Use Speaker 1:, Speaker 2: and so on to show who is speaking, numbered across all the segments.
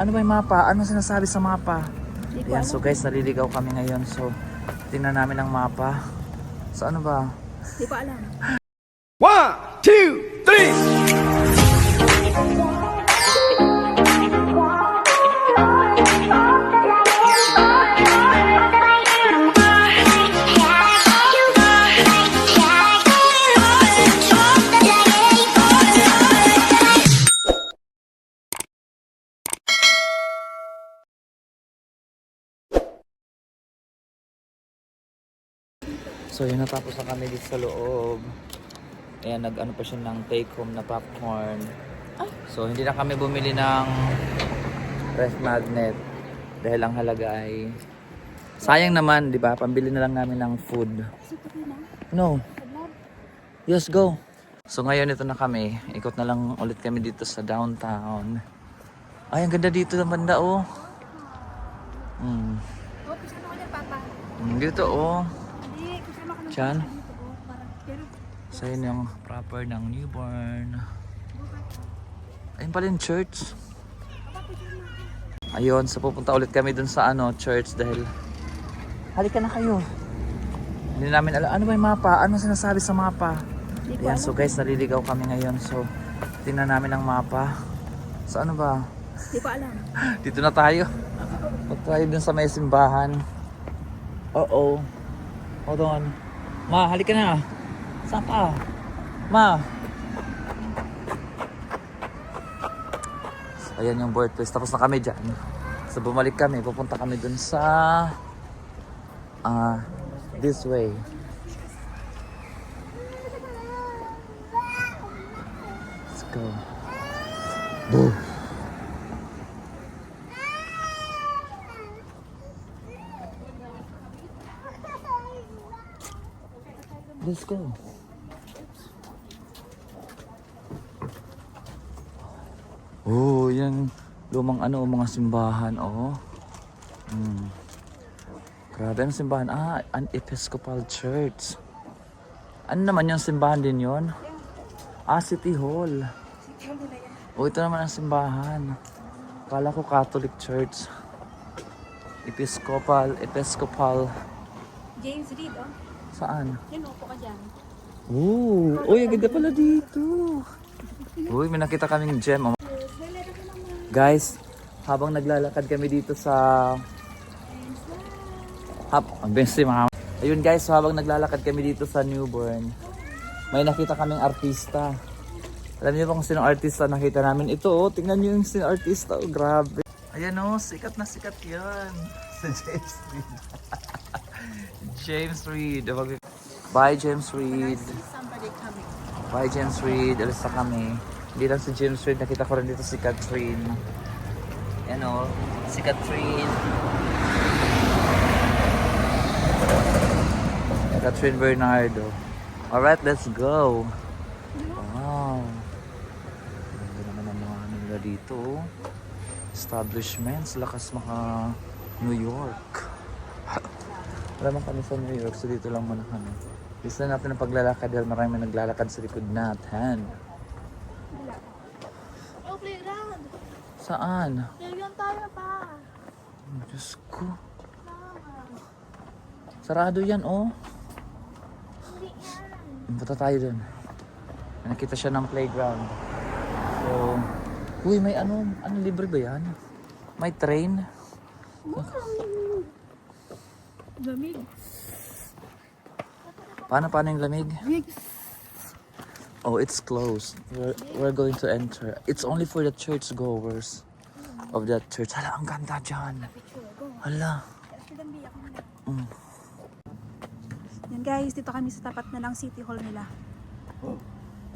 Speaker 1: ano ba yung mapa? Ano sinasabi sa mapa? Ayan, so guys, naliligaw kami ngayon. So, tingnan namin ang mapa. So, ano ba?
Speaker 2: Di ko alam.
Speaker 3: 1, 2, 3.
Speaker 1: So, yun, natapos na kami dito sa loob. Ayan, nag-ano pa siya ng take home na popcorn. So, hindi na kami bumili ng ref magnet. Dahil ang halaga ay sayang naman, di ba? Pambili na lang namin ng food. No. Yes, go. So, ngayon ito na kami. Ikot na lang ulit kami dito sa downtown. Ay, ang ganda dito ng banda, oh.
Speaker 2: Oh, kasama ko niya, Papa.
Speaker 1: Dito, oh.
Speaker 2: Hindi, kasama ko ng
Speaker 1: Diyan.
Speaker 2: Papa dito. Oh, parang, pero,
Speaker 1: So, yun yung proper ng newborn. Ayun pala yung church. Ayun, so pupunta ulit kami dun sa church dahil halika na kayo. Hindi namin alam. Ano ba yung mapa? Ano sinasabi sa mapa? Ayan, so guys, naliligaw kami ngayon. So, tingnan namin ang mapa. So, ano ba?
Speaker 2: di ko alam.
Speaker 1: Dito na tayo. Punta tayo dun sa may simbahan. Uh-oh. Hold on. Ma, halika na. Saan ka? Ma. So, ayan yung birthplace. Tapos na kami dyan. So, bumalik kami. Pupunta kami dun sa this way. Let's go. Boo. Let's go. Oh, yan lumang mga simbahan, oh. Grabe ang simbahan. An Episcopal Church. Ano naman yung simbahan din yon? City Hall. Oh, ito naman ang simbahan. Kala ko Catholic Church. Episcopal.
Speaker 2: James Reed, oh.
Speaker 1: Saan?
Speaker 2: Yan, upo ka dyan.
Speaker 1: Uy, ang ganda pala dito. Uy, may nakita kaming gem. Guys, habang naglalakad kami dito sa Ayun guys, so habang naglalakad kami dito sa Newborn, may nakita kaming artista. Alam niyo ba kung sinong artista nakita namin? Ito, oh, tingnan niyo yung sinong artista. Oh, grabe. Ayan, oh, sikat na sikat yan. Si James Reid. James Reid. Bye, James Reid. Bye, James Reid. Alis na kami. Hindi lang si James Reid. Nakita ko rin dito si Catherine. Yan o. Si Catherine. Catherine Bernardo. Alright, let's go. Wow. Ganda naman ang mga nila dito. Establishments. Lakas maka New York. Wala man kami sa New York, so dito lang muna kami. Gusto natin ang paglalakad dahil marami naglalakad sa likod natin.
Speaker 2: Oh, playground.
Speaker 1: Saan?
Speaker 2: Playground tayo pa.
Speaker 1: Diyos ko. Sarado yan, oh.
Speaker 2: Hindi yan.
Speaker 1: Punta tayo dun. Nakita siya ng playground. So, uy, may libre ba yan? May train?
Speaker 2: Lamig.
Speaker 1: Paano yung lamig?
Speaker 2: Lamig.
Speaker 1: Oh, it's closed. We're going to enter. It's only for the church goers of that church. Hala, ang ganda dyan. Hala.
Speaker 2: Yan guys, dito kami sa tapat na ng City Hall nila.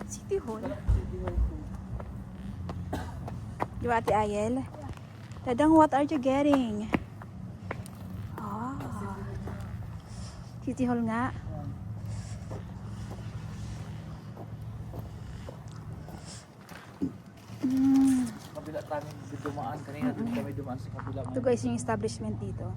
Speaker 2: City Hall? Di ba, Ate Ayel? Dadang, what are you getting? City Hall nga.
Speaker 1: Kabila tayo dumaan. Kanina dun kami dumaan sa kabila.
Speaker 2: Ito guys yung establishment dito.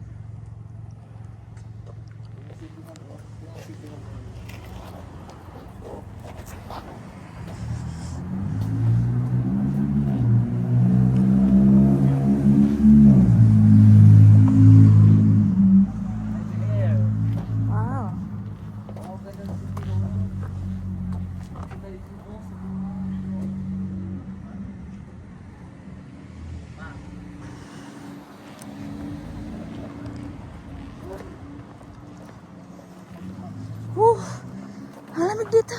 Speaker 2: lamig dito.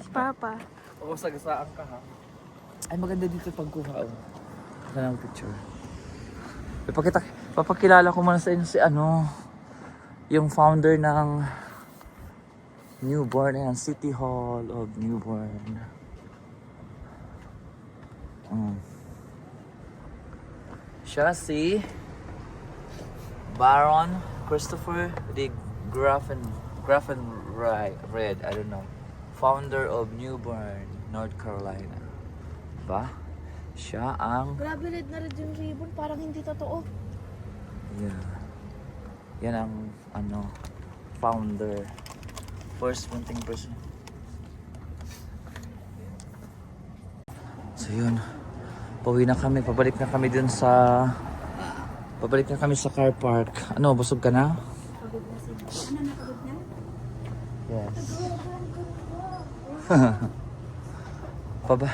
Speaker 2: Si Papa.
Speaker 1: Oo, sagasaan ka ha. Ay, maganda dito pagkuha. Oh. Ito ng picture. Papakilala ko muna sa inyo si yung founder ng Newborn. Ayan, City Hall of Newborn. Siya si Baron Christopher de Graffenried, I don't know. Founder of Newborn, North Carolina. Diba? Siya ang...
Speaker 2: Grabe, red na red yung ribbon. Parang hindi totoo.
Speaker 1: Yeah. Yan ang founder. First printing person. So yun. Pauwi na kami. Pabalik na kami sa car park. Ano, busog ka na?
Speaker 2: Pagod na sila. Ano, napagod na?
Speaker 1: Yes. Paba.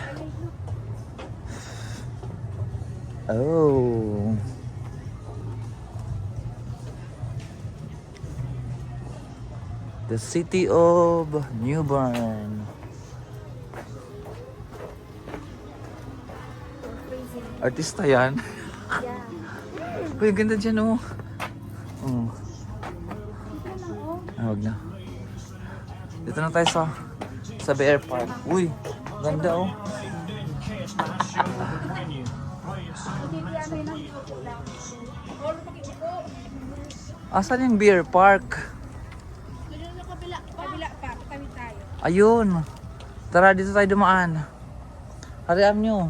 Speaker 1: Oh. The city of Newborn.
Speaker 2: Crazy.
Speaker 1: Artista yan.
Speaker 2: Yeah.
Speaker 1: Uy, ang ganda dyan oh.
Speaker 2: Dito na oh.
Speaker 1: Wag na. Dito na tayo sa Bear Park. Uy, ganda oh. Asan yung Bear Park?
Speaker 2: Kabila pa, kami tayo.
Speaker 1: Ayun. Tara, dito tayo dumaan. Harian nyo.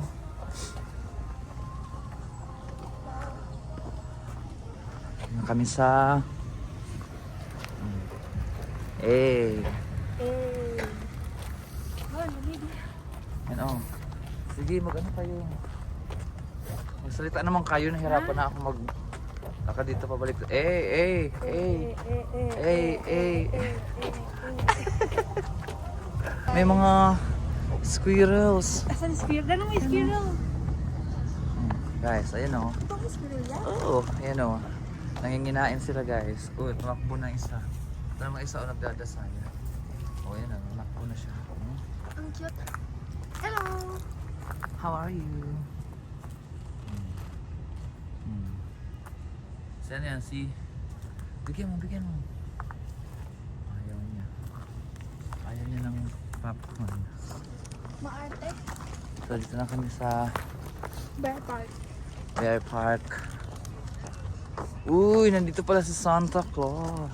Speaker 1: Ayan kami sa... Eh.
Speaker 2: Oh, nalili.
Speaker 1: Yan oh. Sige, mag-ano kayo. Magsalita naman kayo. Nahirapan na ako mag... Naka dito pabalik. May mga squirrels.
Speaker 2: Asan yung squirrel? Ganun may squirrel.
Speaker 1: Guys, ayun oh.
Speaker 2: Ito may squirrel yan?
Speaker 1: Oo, ayan oh. Nanginginain sila guys. Uy, tumakbo na isa. Ito naman isa o nagdadasal. Oh, ayan oh. Tumakbo na siya.
Speaker 2: Ang cute. Hello!
Speaker 1: How are you? Saan yan? Bigyan mo. Ayaw niya. Ayaw niya ng popcorn.
Speaker 2: Maarte.
Speaker 1: So, dito na kami sa
Speaker 2: Bear Park.
Speaker 1: Bear Park. Uy, nandito pala si Santa Claus.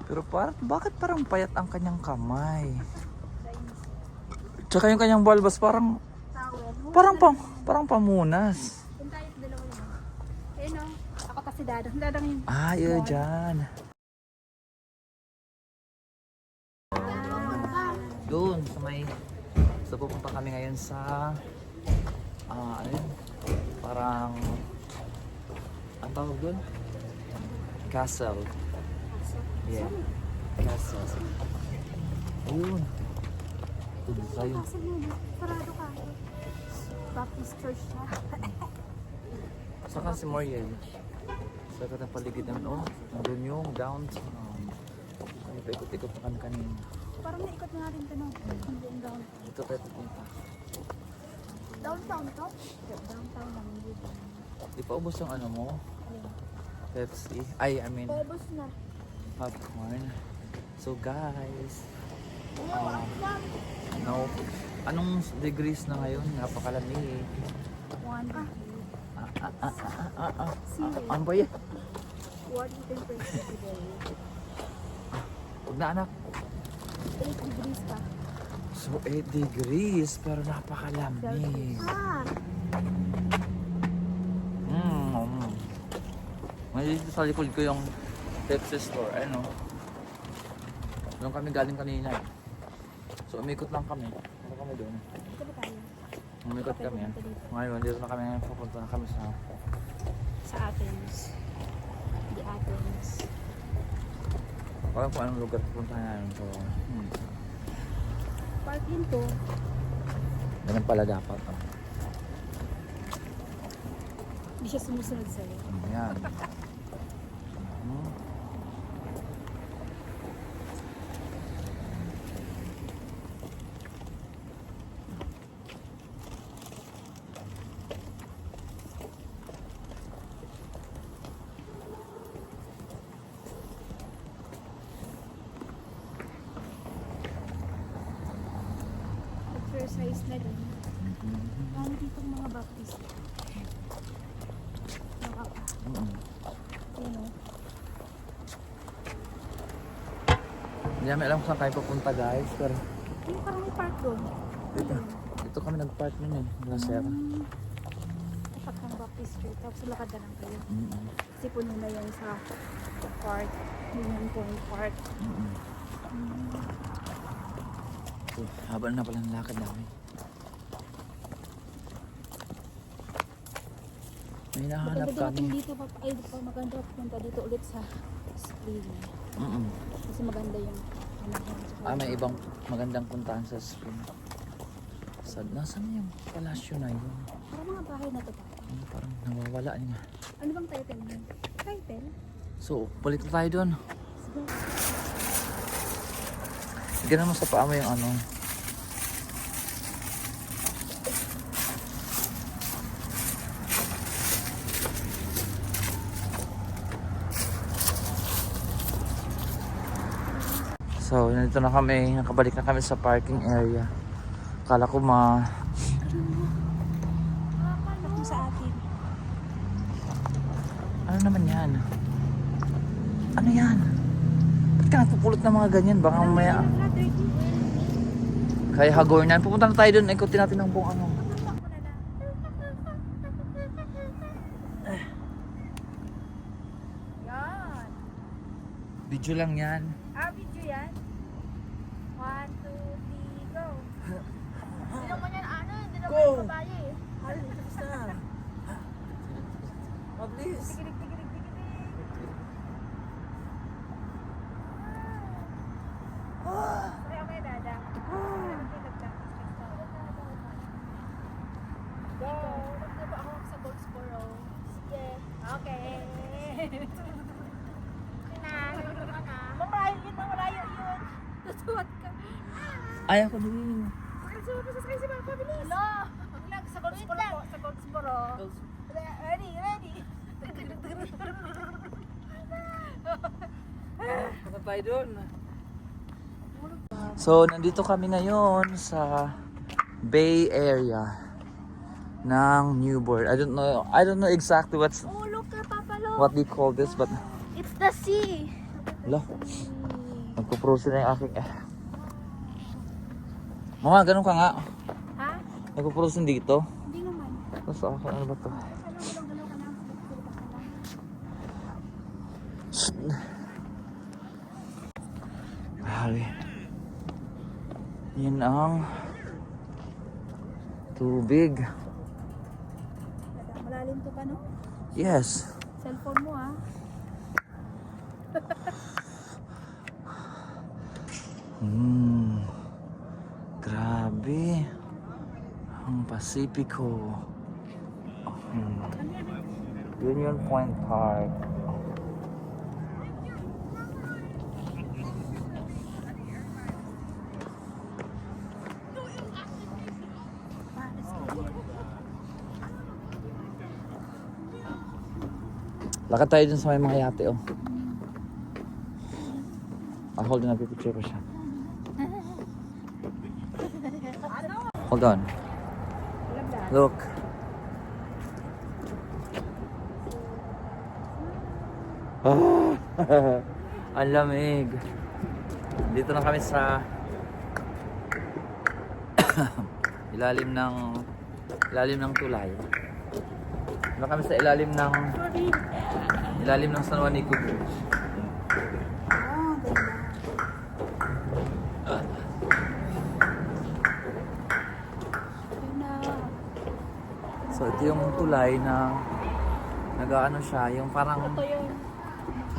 Speaker 1: Pero bakit parang payat ang kanyang kamay? Tsaka yung kanyang balbas parang pamunas.
Speaker 2: Doon tayo sa dalawa yun. Ayun o. Ako kasi dadang. Dadang yun.
Speaker 1: Ah, yun dyan. Doon sa may... So pupunta kami ngayon sa... ano yun? Parang... Ang tawag doon? Castle. Yeah. Castle. Ayun. Doon tayo.
Speaker 2: Kasi mo, sarado ka. Baptist Church siya.
Speaker 1: Saka si Moriel. Sa katang paligid naman. Oh, nandun yung downtown. Ay, paikot-ikot na kami kanina.
Speaker 2: Parang naikot na natin ito, no? Hindi yung downtown.
Speaker 1: Dito tayo pupunta.
Speaker 2: Downtown to? Downtown lang.
Speaker 1: Di pa ubos yung ano mo? Pepsi. I mean,
Speaker 2: Paubos na.
Speaker 1: popcorn. So guys, no, anong degrees na ngayon? Napakalamig.
Speaker 2: 1
Speaker 1: Ano ba yan?
Speaker 2: What temperature today?
Speaker 1: Huwag na anak.
Speaker 2: 8 degrees pa.
Speaker 1: So 8 degrees pero napakalamig. May dito sa likod ko yung Pepsi store. Ano? Doon kami galing kanina eh. So umikot lang kami. Ano kami doon?
Speaker 2: Ito ba tayo?
Speaker 1: Umikot kami. Ngayon, dito na kami ngayon. Pupunta na kami sa...
Speaker 2: Sa Athens. The Athens.
Speaker 1: Parang kung anong lugar pupunta namin. So,
Speaker 2: Park yun to.
Speaker 1: ganun pala dapat. Oh.
Speaker 2: Hindi siya sumusunod sa'yo.
Speaker 1: Ayan. Hmm.
Speaker 2: Exercise na din. Dami dito mga baptist. Nakaka.
Speaker 1: Mm.
Speaker 2: Yun o.
Speaker 1: Hindi namin alam kung saan tayo pupunta guys, pero
Speaker 2: Yung parang may park doon.
Speaker 1: dito kami nag-park nun eh, nila Sierra.
Speaker 2: Tapat ng baptist street. Tapos lakad na lang kayo.
Speaker 1: Mm-mm.
Speaker 2: Kasi puno na yan sa park. Union Point Park.
Speaker 1: Mm-mm. So, haba na pala ng lakad namin. May hinahanap
Speaker 2: Maganda
Speaker 1: kami.
Speaker 2: dito pa, ay maganda punta dito ulit sa spring.
Speaker 1: Mm-mm.
Speaker 2: Kasi maganda yung ano yan.
Speaker 1: Ah, may ibang magandang puntahan sa spring. Nasaan na yung palasyo na yun?
Speaker 2: Parang mga bahay na to pa.
Speaker 1: Parang nawawala niya.
Speaker 2: Ano bang title mo? Title?
Speaker 1: So, balik na tayo doon.
Speaker 2: Sige.
Speaker 1: Ganun mo sa paa mo yung ano. So, nandito na kami. Nakabalik na kami sa parking area. Akala ko
Speaker 2: Ito sa atin.
Speaker 1: Ano naman yan? Ano yan? Ba't ka napupulot ng mga ganyan? Baka mamaya... Kaya hagor na. Pupunta na tayo doon. Ikutin natin ang buong ano.
Speaker 2: Yan.
Speaker 1: Video lang yan.
Speaker 2: Ah, video yan? 1, 2, 3, go. Hindi naman yan ano, hindi naman yung babae eh.
Speaker 1: Ay, tapos na. Mabilis.
Speaker 2: Tigilig, tigilig, tigilig. Kaya may dada. Go. Nagdiba ako sa Goldsboro. Sige. Okay. Mamarayo yun, mamarayo yun. Tutuwat ka.
Speaker 1: Ayaw ko din.
Speaker 2: Sasakay si Papa, bilis. Hello. Sa Goldsboro po, sa Goldsboro. Ready, ready.
Speaker 1: Punta tayo doon. So, nandito kami ngayon sa Bay Area ng Newport. I don't know exactly
Speaker 2: Oh, look, Papa, look.
Speaker 1: what they call this, but
Speaker 2: It's the sea.
Speaker 1: ala, nagpo-frozen na yung aking Mama, ganun ka nga.
Speaker 2: Ha?
Speaker 1: Nagpo-frozen dito.
Speaker 2: Hindi naman.
Speaker 1: Tapos ako, ano ba to?
Speaker 2: Galaw-galaw ka lang.
Speaker 1: Grabe. Yan ang tubig.
Speaker 2: Malalim to ka, no?
Speaker 1: Yes.
Speaker 2: Cellphone mo, ha?
Speaker 1: Grabe. Ang Pasipiko. Union Point Park. Lakad tayo dun sa may mga yate, oh. Hold on, nagpipicture ko siya. Hold on. Look. Oh, ang lamig. Dito na kami sa ilalim ng tulay. Dito na kami sa ilalim ng San Juanico Bridge. So ito yung tulay na nag-ano siya, yung parang
Speaker 2: Ito yun.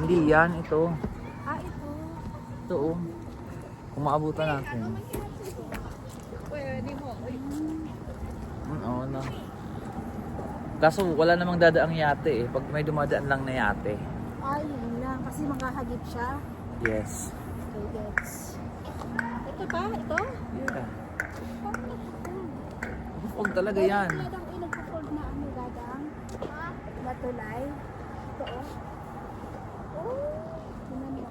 Speaker 1: hindi yan, ito.
Speaker 2: Ah, ito.
Speaker 1: Ito oh. Kung maabutan natin.
Speaker 2: Pwede mo.
Speaker 1: Oo na. Kaso wala namang dadaang yate eh. Pag may dumadaan lang na yate.
Speaker 2: Ay, yun lang. Kasi makahagip siya.
Speaker 1: Yes.
Speaker 2: Okay, gets. Ito ba? Ito?
Speaker 1: Yeah.
Speaker 2: Bakit?
Speaker 1: Huwag talaga yan.
Speaker 2: Dadang nagpo-fold na ano, dadang? Ha? Matulay? Ito, oh. Oh. Tingnan mo.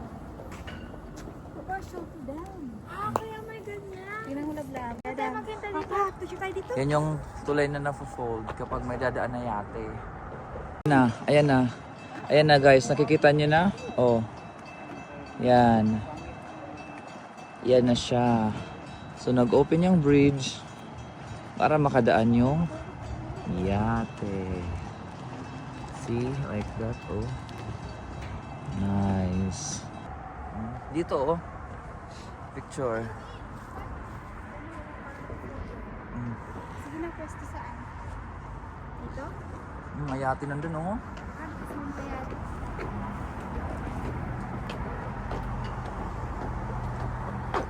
Speaker 2: Papa, show to them. Kaya may ganyan. Tingnan mo laglag. Dadang. Papa, picture tayo dito.
Speaker 1: Yan yung tulay na na-fold kapag may dadaan na yate. Ayan na. Ayan na guys, nakikita nyo na? Oh. Yan. Yan na siya. So nag-open yung bridge para makadaan yung yate. See? Like that, oh. Nice. Dito, oh. Picture.
Speaker 2: Sige na, pwesto saan? Dito?
Speaker 1: May yate nandun, oh.
Speaker 2: Kasi yung kaya.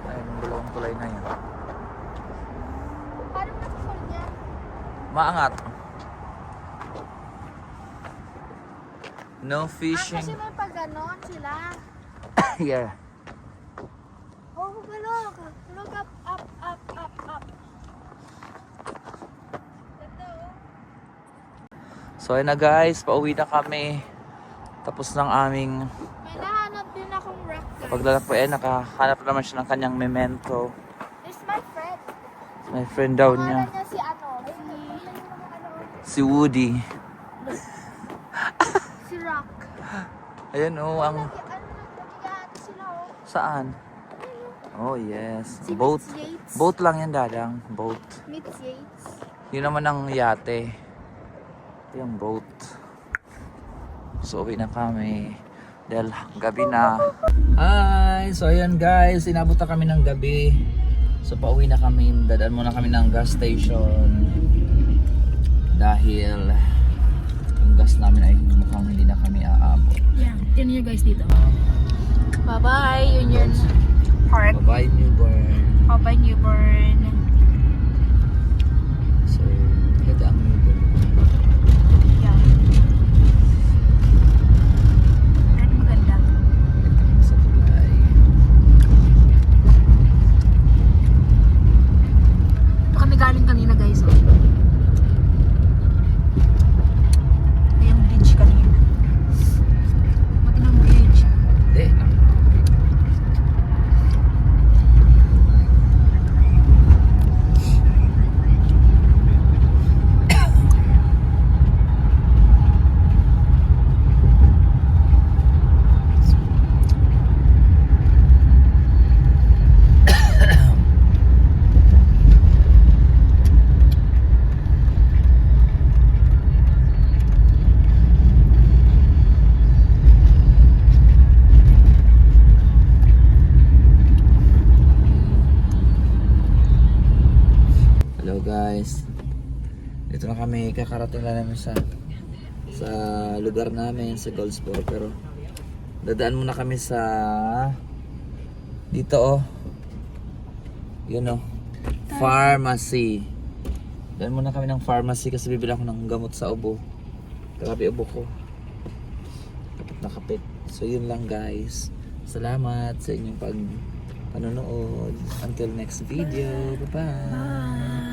Speaker 1: Ayun, yung dalawang tulay na yan.
Speaker 2: Paano mo nag-fold yan?
Speaker 1: Maangat. No
Speaker 2: Kasi
Speaker 1: fishing.
Speaker 2: may pag ganon sila.
Speaker 1: Yeah.
Speaker 2: Oh, look. Look up, up, up, up, up. Ganda, oh.
Speaker 1: So ayun na guys, pauwi na kami. Tapos ng aming
Speaker 2: May nahanap din akong rock, guys.
Speaker 1: paglalak po eh, nakahanap naman siya ng kanyang memento.
Speaker 2: It's my friend.
Speaker 1: My friend daw
Speaker 2: Pangalan
Speaker 1: niya.
Speaker 2: niya si ano?
Speaker 1: Si Woody.
Speaker 2: Si Rock.
Speaker 1: Ayan oh, ang
Speaker 2: Nag-iahati sila, oh.
Speaker 1: saan? Oh yes.
Speaker 2: Si
Speaker 1: Boat.
Speaker 2: Mitz Yates.
Speaker 1: Boat lang yan dadang. Boat.
Speaker 2: Mitz Yates.
Speaker 1: Yun naman ang yate. Ito yung boat. So uwi na kami. Dahil gabi na. Hi! So ayan guys, inabot na kami ng gabi. So pauwi na kami. Dadaan muna kami ng gas station. Dahil yung gas namin ay mukhang hindi na kami aabot.
Speaker 2: Yeah, yun yun guys dito. Bye-bye, Union Park.
Speaker 1: Bye-bye Newborn.
Speaker 2: Bye-bye, Newborn.
Speaker 1: So, ganda ang Newborn.
Speaker 2: Yeah. Ano maganda?
Speaker 1: Sa tulay.
Speaker 2: Ito kami galing kanina guys, oh. Ito yung bridge kanina. Mati ng bridge.
Speaker 1: Hindi. Hello guys. Dito na kami, kakarating na namin sa lugar namin sa Goldsboro, pero dadaan muna kami sa dito oh. Yun oh. Pharmacy. Daan muna kami ng pharmacy kasi bibili ako ng gamot sa ubo. Grabe ubo ko. Kapit na kapit. So yun lang guys. Salamat sa inyong panonood. Until next video. Bye-bye.